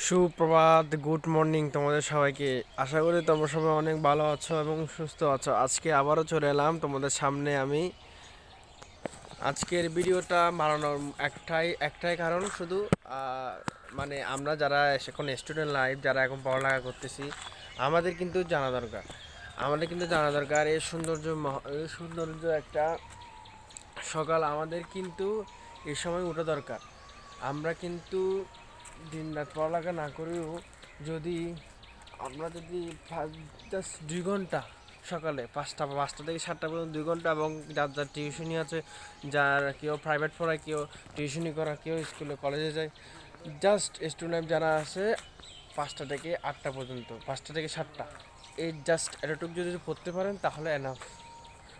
সুপ্রভাত, good morning তোমাদের সবাইকে। আশা করি তোমরা সবাই অনেক ভালো আছো এবং সুস্থ আছো। আজকে আবারও চলে এলাম তোমাদের সামনে আমি। আজকের ভিডিওটা বানানোর একটাই কারণ, শুধু মানে আমরা যারা এখন স্টুডেন্ট লাইফ, যারা এখন পড়ালেখা করতেছি, আমাদের কিন্তু জানা দরকার। এই সৌন্দর্য একটা সকাল আমাদের কিন্তু এই সময় উঠা দরকার। আমরা কিন্তু দিন রাত পড়ালেখা না করেও আমরা যদি জাস্ট 2 ঘন্টা সকালে পাঁচটা থেকে 7টা পর্যন্ত 2 ঘন্টা, এবং যার টিউশনি আছে, যার কেউ প্রাইভেট পড়ায়, কেউ টিউশনি করা, কেউ স্কুলে কলেজে যায়, জাস্ট স্টুডেন্ট যারা আছে 5টা থেকে 8টা পর্যন্ত, 5টা থেকে 7টা, এই জাস্ট এতটুকু যদি পড়তে পারেন তাহলে এনাফ।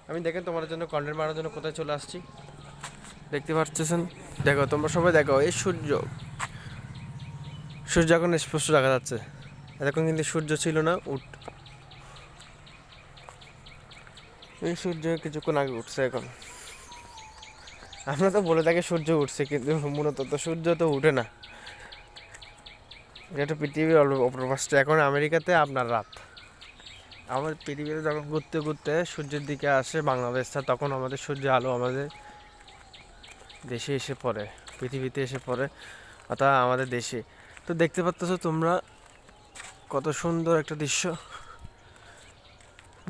আমি দেখেন তোমাদের জন্য কন্টেন্ট বানানোর জন্য কোথায় চলে আসছি, দেখতে পাচ্ছেন। দেখো, তোমরা সবাই দেখো, এই সূর্য এখন স্পষ্ট দেখা যাচ্ছে। এতক্ষণ কিন্তু সূর্য ছিল না। এই সূর্য কিছুক্ষণ আগে উঠছে। এখন আমরা তো বলে থাকি সূর্য উঠছে, কিন্তু মূলত তো সূর্য তো উঠে না। এটা পৃথিবীর অপরপাশে। এখন আমেরিকাতে আপনার রাত। আমাদের পৃথিবীতে যখন ঘুরতে ঘুরতে সূর্যের দিকে আসে বাংলাদেশটা, তখন আমাদের সূর্য আলো আমাদের দেশে এসে পড়ে, পৃথিবীতে এসে পড়ে, অর্থাৎ আমাদের দেশে। তো দেখতে পাচ্ছ তোমরা কত সুন্দর একটা দৃশ্য।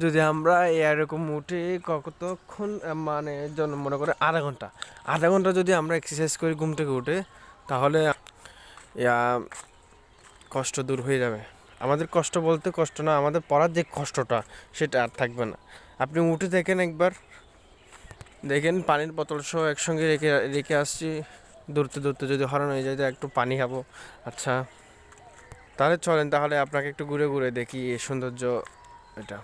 যদি আমরা এরকম উঠে কতক্ষণ, মানে মনে করে আধা ঘন্টা যদি আমরা এক্সারসাইজ করি ঘুম থেকে উঠে, তাহলে কষ্ট দূর হয়ে যাবে। আমাদের কষ্ট বলতে কষ্ট না, আমাদের পড়ার যে কষ্টটা সেটা আর থাকবে না। আপনি উঠে দেখেন পানির বোতল সহ একসঙ্গে রেখে রেখে আসছি। দূরতে দূরতে যদি হরণ হয়ে যায়, একটু পানি খাবো। আচ্ছা, তাহলে চলেন, তাহলে আপনাকে একটু ঘুরে ঘুরে দেখি এই সৌন্দর্য। এটা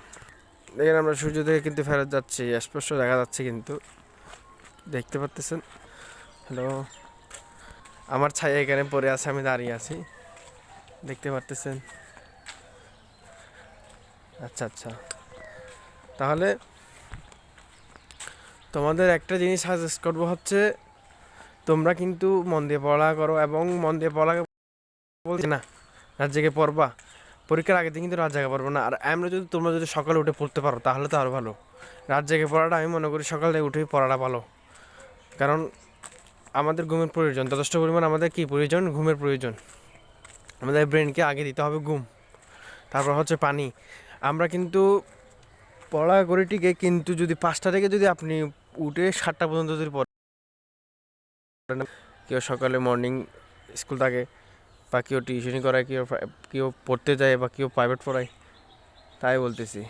দেখেন, আমরা সূর্য থেকে কিন্তু ফেরত যাচ্ছি, স্পষ্ট দেখা যাচ্ছে কিন্তু, দেখতে পাচ্ছেন। হ্যালো, আমার ছায়া এখানে পড়ে আছে, আমি দাঁড়িয়ে আছি, দেখতে পারতেছেন। আচ্ছা আচ্ছা, তাহলে তোমাদের একটা জিনিস সাজেস্ট করবো, হচ্ছে তোমরা কিন্তু মন দিয়ে পড়ালেখা করো, এবং মন দিয়ে পড়ালেখা বলছি না রাত জেগে পড়বা। পরীক্ষার আগের দিন কিন্তু রাত জেগে পড়বো না। আর তোমরা যদি সকালে উঠে পড়তে পারো তাহলে তো আরও ভালো। রাত জেগে পড়াটা আমি মনে করি সকালে উঠেই পড়াটা ভালো, কারণ আমাদের ঘুমের প্রয়োজন যথেষ্ট পরিমাণ। আমাদের কি প্রয়োজন? ঘুমের প্রয়োজন। আমাদের ব্রেনকে আগে দিতে হবে ঘুম, তারপর হচ্ছে পানি। আমরা কিন্তু পড়ালেখা করি ঠিকই, কিন্তু যদি 5টা থেকে যদি আপনি উঠে 7টা পর্যন্ত যদি পড়েন, কেউ সকালে মর্নিং স্কুল থাকে, বা কেউ টিউশনি করায়, কেউ পড়তে যায়, বা কেউ প্রাইভেট পড়ায়, তাই বলতেছি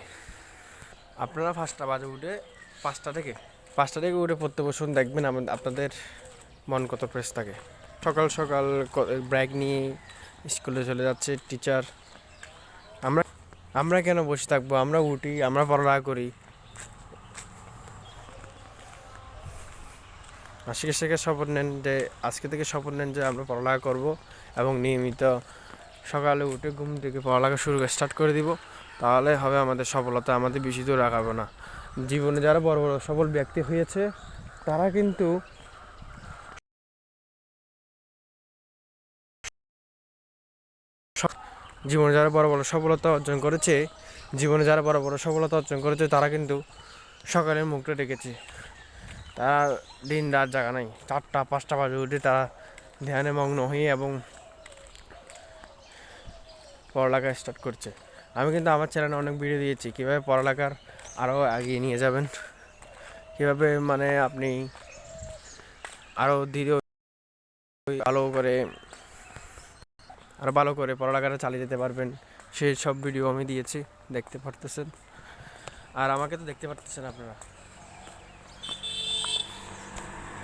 আপনারা 5টা বাজে উঠে 5টা থেকে উঠে পড়তে বসুন। দেখবেন আপনাদের মন কত ফ্রেশ থাকে। সকাল সকাল ব্রেক নিয়ে স্কুলে চলে যাচ্ছে টিচার। আমরা আমরা কেন বসে থাকবো? আমরা উঠি, আমরা পড়ালেখা করি। আজকে থেকে শপথ নেন যে আমরা পড়ালেখা করব, এবং নিয়মিত সকালে উঠে ঘুম থেকে পড়ালেখা স্টার্ট করে দিব। তাহলে হবে আমাদের সফলতা, আমাদের বেশি দূর রাখাবো না। জীবনে যারা বড় বড় সফল ব্যক্তি হয়েছে, তারা কিন্তু জীবনে যারা বড় বড় সফলতা অর্জন করেছে, তারা কিন্তু সকালের মুখটা ডেকেছে। তারা দিন রাত জাগা নাই, 4টা 5টা বাজে উঠে তারা ধ্যানে মগ্ন হয়ে এবং পড়ালেখা স্টার্ট করছে। আমি কিন্তু আমার চ্যানেলে অনেক ভিডিও দিয়েছি কীভাবে পড়ালেখার আরও এগিয়ে নিয়ে যাবেন, কীভাবে মানে আপনি আরও ভালো করে পড়ালেখাটা চালিয়ে যেতে পারবেন। সেই সব ভিডিও আমি দিয়েছি, দেখতে পারতেছেন। আর আমাকে তো দেখতে পারতেছেন আপনারা।